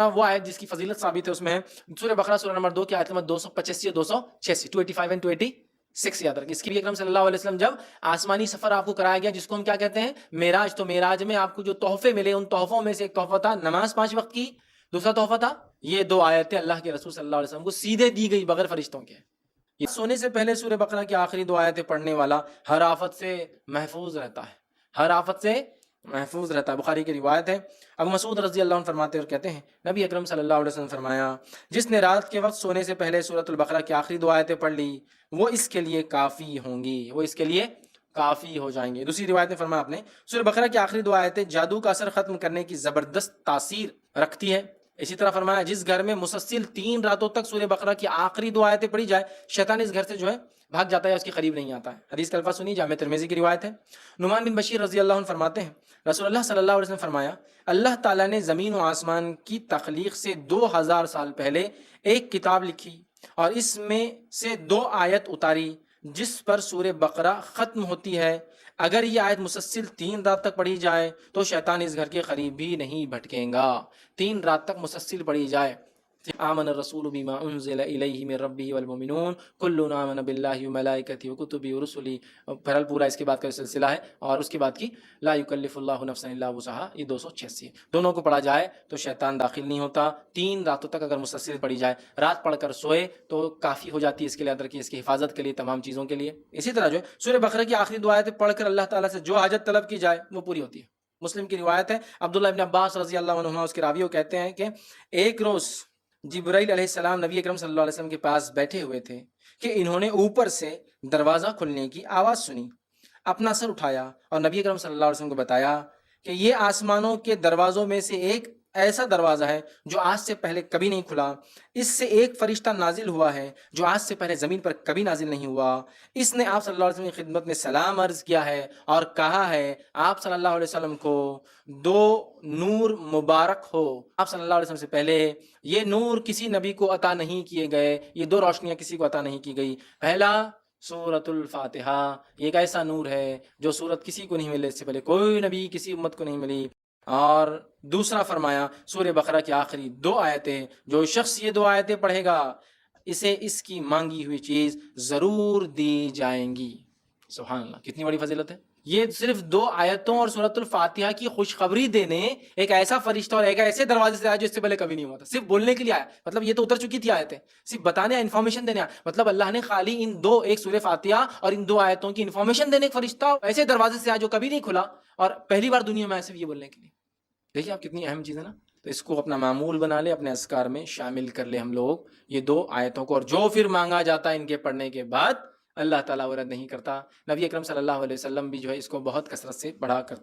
وہ آیت جس کی فضیلت ثابت ہے اس میں ہے سورہ بقرہ سورہ نمبر 2 کی آیت نمبر 285 اور 286 285 اینڈ 286 یاد رکھیں. اس کی بھی اکرم صلی اللہ علیہ وسلم جب آسمانی سفر آپ کو کرایا گیا جس کو ہم کیا کہتے ہیں معراج, تو معراج میں آپ کو جو تحفے ملے ان تحفوں میں سے ایک تحفہ تھا نماز 5 وقت کی, دوسرا تحفہ تھا یہ 2 آیتیں اللہ کے رسول صلی اللہ علیہ وسلم کو سیدھے دی گئی بغیر فرشتوں کے. سونے سے پہلے سورہ بقرہ کی آخری 2 آیتیں پڑھنے والا ہر آفت سے محفوظ رہتا ہے, ہر آفت سے محفوظ رہتا ہے. بخاری کی روایت ہے, ابو مسعود رضی اللہ عنہ فرماتے ہیں اور کہتے ہیں نبی اکرم صلی اللہ علیہ وسلم فرمایا جس نے رات کے وقت سونے سے پہلے سورۃ البقرہ کی آخری 2 آیتیں پڑھ لی وہ اس کے لیے کافی ہوں گی, وہ اس کے لیے کافی ہو جائیں گے. دوسری روایت میں فرمایا آپ نے سورہ بقرہ کی آخری 2 آیتیں جادو کا اثر ختم کرنے کی زبردست تاثیر رکھتی ہے. اسی طرح فرمایا جس گھر میں مسلسل 3 راتوں تک سورہ بقرہ کی آخری 2 آیتیں پڑھی جائے شیطان اس گھر سے جو ہے بھاگ جاتا ہے, اس کے قریب نہیں آتا ہے. حدیث کا الفاظ سنی, جامع ترمذی کی روایت ہے. نعمان بن بشیر رضی اللہ عنہ فرماتے ہیں رسول اللہ صلی اللہ علیہ وسلم فرمایا اللہ تعالیٰ نے زمین و آسمان کی تخلیق سے 2000 سال پہلے ایک کتاب لکھی اور اس میں سے 2 آیت اتاری جس پر سورہ بقرہ ختم ہوتی ہے. اگر یہ آیت مسلسل 3 رات تک پڑھی جائے تو شیطان اس گھر کے قریب بھی نہیں بھٹکیں گا. 3 رات تک مسلسل پڑھی جائے. آمن الرسول بما انزل الیہ من ربہ والمؤمنون کل آمن باللہ وملائکتہ وکتبہ ورسلہ, بہرحال پورا اس کے بعد کا سلسلہ ہے. اور اس کے بعد کی لا یکلف اللہ نفسا الا وسعہا, یہ 286 دونوں کو پڑھا جائے تو شیطان داخل نہیں ہوتا. 3 راتوں تک اگر مسلسل پڑھی جائے, رات پڑھ کر سوئے تو کافی ہو جاتی ہے اس کے لیے, اندر کی اس کی حفاظت کے لیے, تمام چیزوں کے لیے. اسی طرح جو ہے سورہ بقرہ کی آخری 2 آیتیں پڑھ کر اللہ تعالیٰ سے جو حاجت طلب کی جائے وہ پوری ہوتی ہے. مسلم کی روایت ہے عبداللہ ابن عباس رضی اللہ عنہما اس کے راوی کہتے ہیں کہ ایک روز جبرائیل علیہ السلام نبی اکرم صلی اللہ علیہ وسلم کے پاس بیٹھے ہوئے تھے کہ انہوں نے اوپر سے دروازہ کھلنے کی آواز سنی. اپنا سر اٹھایا اور نبی اکرم صلی اللہ علیہ وسلم کو بتایا کہ یہ آسمانوں کے دروازوں میں سے ایک ایسا دروازہ ہے جو آج سے پہلے کبھی نہیں کھلا. اس سے ایک فرشتہ نازل ہوا ہے جو آج سے پہلے زمین پر کبھی نازل نہیں ہوا. اس نے آپ صلی اللہ علیہ وسلم کی خدمت میں سلام عرض کیا ہے اور کہا ہے آپ صلی اللہ علیہ وسلم کو 2 نور مبارک ہو. آپ صلی اللہ علیہ وسلم سے پہلے یہ نور کسی نبی کو عطا نہیں کیے گئے, یہ 2 روشنیاں کسی کو عطا نہیں کی گئی. پہلا سورۃ الفاتحہ, یہ ایک ایسا نور ہے جو سورت کسی کو نہیں ملے, اس سے پہلے کوئی نبی کسی امت کو نہیں ملی. اور دوسرا فرمایا سورہ بقرہ کی آخری 2 آیتیں, جو شخص یہ 2 آیتیں پڑھے گا اسے اس کی مانگی ہوئی چیز ضرور دی جائیں گی. سبحان اللہ, کتنی بڑی فضیلت ہے. یہ صرف 2 آیتوں اور سورۃ الفاتحہ کی خوشخبری دینے ایک ایسا فرشتہ اور ایک ایسے دروازے سے آیا جو اس سے پہلے کبھی نہیں ہوا تھا. صرف بولنے کے لیے آیا, مطلب یہ تو اتر چکی تھی آیتیں, صرف بتانے انفارمیشن دینے آیا. مطلب اللہ نے خالی ان 2, ایک سورہ فاتحہ اور ان 2 آیتوں کی انفارمیشن دینے ایک فرشتہ ایسے دروازے سے آیا جو کبھی نہیں کھلا, اور پہلی بار دنیا میں آیا صرف یہ بولنے کے لیے. دیکھیے آپ کتنی اہم چیز ہے نا. تو اس کو اپنا معمول بنا لے, اپنے اذکار میں شامل کر لے ہم لوگ یہ 2 آیتوں کو, اور جو پھر مانگا جاتا ہے ان کے پڑھنے کے بعد اللہ تعالیٰ وہ رد نہیں کرتا. نبی اکرم صلی اللہ علیہ وسلم بھی جو ہے اس کو بہت کثرت سے پڑھا کرتے.